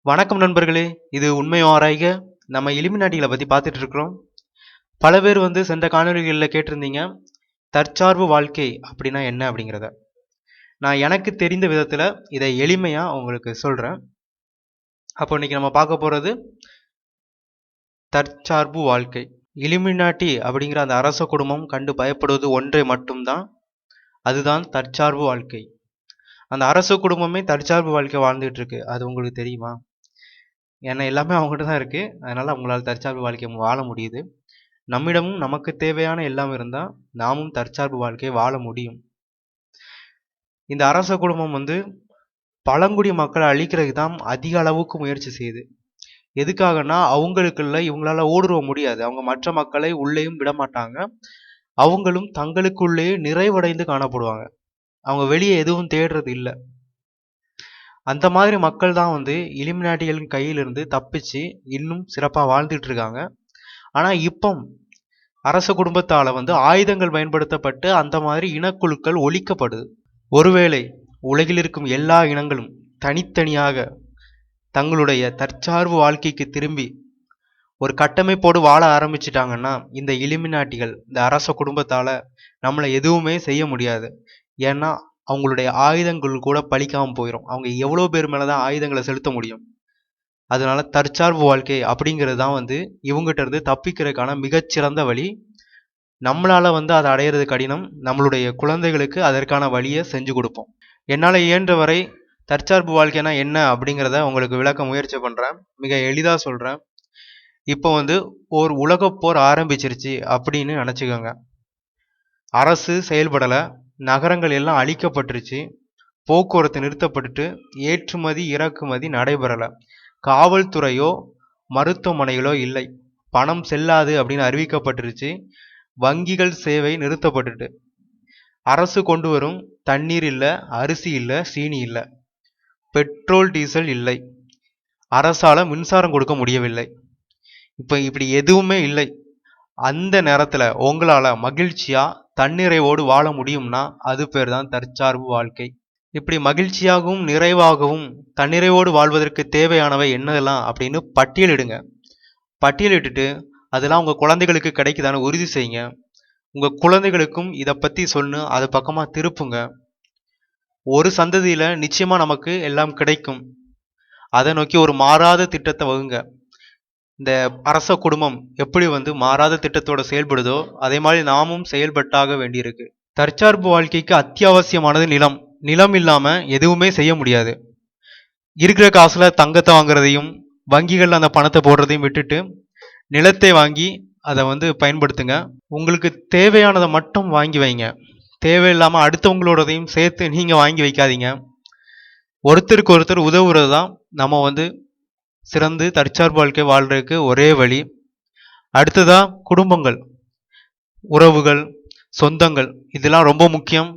வணக்கம் நண்பர்களே. இது உண்மை ஆராய்க. நம்ம இலுமினாட்டிகளை பத்தி பார்த்துட்டு இருக்கிறோம். பல பேர் சென்ற காணொளிகளில் கேட்டிருந்தீங்க, தற்சார்பு வாழ்க்கை அப்படின்னா என்ன அப்படிங்கிறத. நான் எனக்கு தெரிந்த விதத்தில் இதை எளிமையாக உங்களுக்கு சொல்கிறேன். அப்போ இன்னைக்கு நம்ம பார்க்க போகிறது தற்சார்பு வாழ்க்கை. இலுமினாட்டி அப்படிங்கிற அந்த அரச குடும்பம் கண்டு பயப்படுவது ஒன்றை மட்டும்தான், அதுதான் தற்சார்பு வாழ்க்கை. அந்த அரச குடும்பமே தற்சார்பு வாழ்க்கை வாழ்ந்துட்டு இருக்கு. அது உங்களுக்கு தெரியுமா? ஏன்னா எல்லாமே அவங்ககிட்ட தான் இருக்குது. அதனால் அவங்களால தற்சார்பு வாழ்க்கையை வாழ முடியுது. நம்மிடமும் நமக்கு தேவையான எல்லாம் இருந்தால் நாமும் தற்சார்பு வாழ்க்கையை வாழ முடியும். இந்த அரச குடும்பம் பழங்குடி மக்களை அழிக்கிறதுக்கு தான் அதிக அளவுக்கு முயற்சி செய்யுது. எதுக்காகனா அவங்களுக்குள்ள இவங்களால ஊடுருவ முடியாது. அவங்க மற்ற மக்களை உள்ளேயும் விட மாட்டாங்க. அவங்களும் தங்களுக்குள்ளேயே நிறைவடைந்து காணப்படுவாங்க. அவங்க வெளியே எதுவும் தேடுறது இல்லை. அந்த மாதிரி மக்கள் தான் இலுமினாட்டிகளின் கையிலிருந்து தப்பிச்சு இன்னும் சிறப்பாக வாழ்ந்துட்டு இருக்காங்க. ஆனால் இப்போ அரச குடும்பத்தால் ஆயுதங்கள் பயன்படுத்தப்பட்டு அந்த மாதிரி இனக்குழுக்கள் ஒழிக்கப்படுது. ஒருவேளை உலகில் இருக்கும் எல்லா இனங்களும் தனித்தனியாக தங்களுடைய தற்சார்பு வாழ்க்கைக்கு திரும்பி ஒரு கட்டமைப்போடு வாழ ஆரம்பிச்சிட்டாங்கன்னா, இந்த இலுமினாட்டிகள் இந்த அரச குடும்பத்தால் நம்மளை எதுவுமே செய்ய முடியாது. ஏன்னா அவங்களுடைய ஆயுதங்கள் கூட பலிக்காமல் போயிடும். அவங்க எவ்வளோ பேர் மேலே தான் ஆயுதங்களை செலுத்த முடியும். அதனால தற்சார்பு வாழ்க்கை அப்படிங்கிறது தான் இவங்ககிட்ட இருந்து தப்பிக்கிறதுக்கான மிகச்சிறந்த வழி. நம்மளால் அதை அடையிறது கடினம். நம்மளுடைய குழந்தைகளுக்கு அதற்கான வழியை செஞ்சு கொடுப்போம். என்னால் இயன்ற வரை தற்சார்பு வாழ்க்கைனா என்ன அப்படிங்கிறத உங்களுக்கு விளக்க முயற்சி பண்ணுறேன். மிக எளிதாக சொல்கிறேன். இப்போ ஒரு உலகப்போர் ஆரம்பிச்சிருச்சு அப்படின்னு நினச்சிக்கோங்க. அரசு செயல்படலை, நகரங்கள் எல்லாம் அழிக்கப்பட்டுருச்சு, போக்குவரத்து நிறுத்தப்பட்டுட்டு ஏற்றுமதி இறக்குமதி நடைபெறலை, காவல்துறையோ மருத்துவமனைகளோ இல்லை, பணம் செல்லாது அப்படின்னு அறிவிக்கப்பட்டுருச்சு, வங்கிகள் சேவை நிறுத்தப்பட்டுட்டு, அரசு கொண்டு வரும் தண்ணீர் இல்லை, அரிசி இல்லை, சீனி இல்லை, பெட்ரோல் டீசல் இல்லை, அரசால மின்சாரம் கொடுக்க முடியவில்லை. இப்போ இப்படி எதுவுமே இல்லை. அந்த நேரத்தில் உங்களால் மகிழ்ச்சியாக தன்னிறைவோடு வாழ முடியும்னா அது பேர் தான் தற்சார்பு வாழ்க்கை. இப்படி மகிழ்ச்சியாகவும் நிறைவாகவும் தன்னிறைவோடு வாழ்வதற்கு தேவையானவை என்னதெல்லாம் அப்படின்னு பட்டியலிடுங்க. பட்டியலிட்டுட்டு அதெல்லாம் உங்கள் குழந்தைகளுக்கு கிடைக்குதான்னு உறுதி செய்யுங்க. உங்கள் குழந்தைகளுக்கும் இதை பற்றி சொல்லு, அது பக்கமாக திருப்புங்க. ஒரு சந்ததியில் நிச்சயமாக நமக்கு எல்லாம் கிடைக்கும். அதை நோக்கி ஒரு மாறாத திட்டத்தை வகுங்க. இந்த அரச குடும்பம் எப்படி மாறாத திட்டத்தோட செயல்படுதோ அதே மாதிரி நாமும் செயல்பட்டாக வேண்டியிருக்கு. தற்சார்பு வாழ்க்கைக்கு அத்தியாவசியமானது நிலம். நிலம் இல்லாமல் எதுவுமே செய்ய முடியாது. இருக்கிற காசுல தங்கத்தை வாங்குறதையும் வங்கிகள் அந்த பணத்தை போடுறதையும் விட்டுட்டு நிலத்தை வாங்கி அதை பயன்படுத்துங்க. உங்களுக்கு தேவையானதை மட்டும் வாங்கி வைங்க. தேவையில்லாமல் அடுத்தவங்களோடதையும் சேர்த்து நீங்கள் வாங்கி வைக்காதீங்க. ஒருத்தருக்கு ஒருத்தர் உதவுறது தான் நம்ம சிறந்து தற்சார்பு வாழ்க்கை வாழ்றதுக்கு ஒரே வழி. அடுத்ததா குடும்பங்கள், உறவுகள், சொந்தங்கள், இதெல்லாம் ரொம்ப முக்கியம்.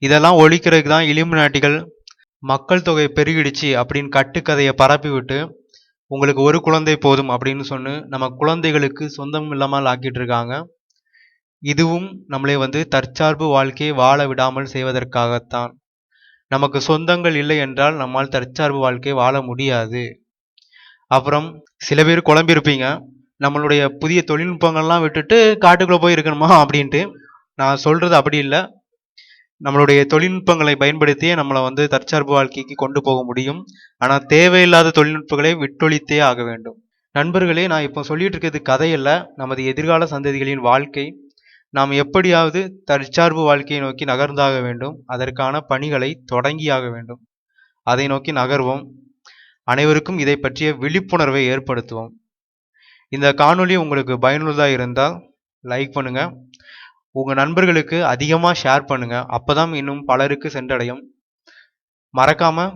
இதெல்லாம் ஒழிக்கிறதுக்கு தான் இலுமினாட்டிகள் மக்கள் தொகை பெருகிடுச்சு அப்படின்னு கட்டுக்கதையை பரப்பி விட்டு உங்களுக்கு ஒரு குழந்தை போதும் அப்படின்னு சொன்னு நம்ம குழந்தைகளுக்கு சொந்தம் இல்லாமல் ஆக்கிட்டு இருக்காங்க. இதுவும் நம்மளை தற்சார்பு வாழ்க்கையை வாழ விடாமல் செய்வதற்காகத்தான். நமக்கு சொந்தங்கள் இல்லை என்றால் நம்மால் தற்சார்பு வாழ்க்கையை வாழ முடியாது. அப்புறம் சில பேர் குழம்பியிருப்பீங்க, நம்மளுடைய புதிய தொழில்நுட்பங்கள்லாம் விட்டுட்டு காட்டுக்குள்ளே போய் இருக்கணுமா அப்படின்ட்டு. நான் சொல்கிறது அப்படி இல்லை. நம்மளுடைய தொழில்நுட்பங்களை பயன்படுத்தியே நம்மளை தற்சார்பு வாழ்க்கைக்கு கொண்டு போக முடியும். ஆனால் தேவையில்லாத தொழில்நுட்பங்களை விட்டொழித்தே ஆக வேண்டும். நண்பர்களே, நான் இப்போ சொல்லிட்டு இருக்கிறது கதையல்ல, நமது எதிர்கால சந்ததிகளின் வாழ்க்கை. நாம் எப்படியாவது தற்சார்பு வாழ்க்கையை நோக்கி நகர்ந்தாக வேண்டும். அதற்கான பணிகளை தொடங்கியாக வேண்டும். அதை நோக்கி நகர்வோம். அனைவருக்கும் இதை பற்றிய விழிப்புணர்வை ஏற்படுத்துவோம். இந்த காணொளி உங்களுக்கு பயனுள்ளதாக இருந்தால் லைக் பண்ணுங்க, உங்கள் நண்பர்களுக்கு அதிகமாக ஷேர் பண்ணுங்க. அப்போதான் இன்னும் பலருக்கு சென்றடையும். மறக்காம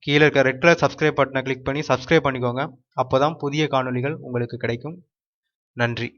கீழே இருக்க ரெட் கலர் சப்ஸ்கிரைப் பட்டனை கிளிக் பண்ணி சப்ஸ்கிரைப் பண்ணிக்கோங்க. அப்போதான் புதிய காணொளிகள் உங்களுக்கு கிடைக்கும். நன்றி.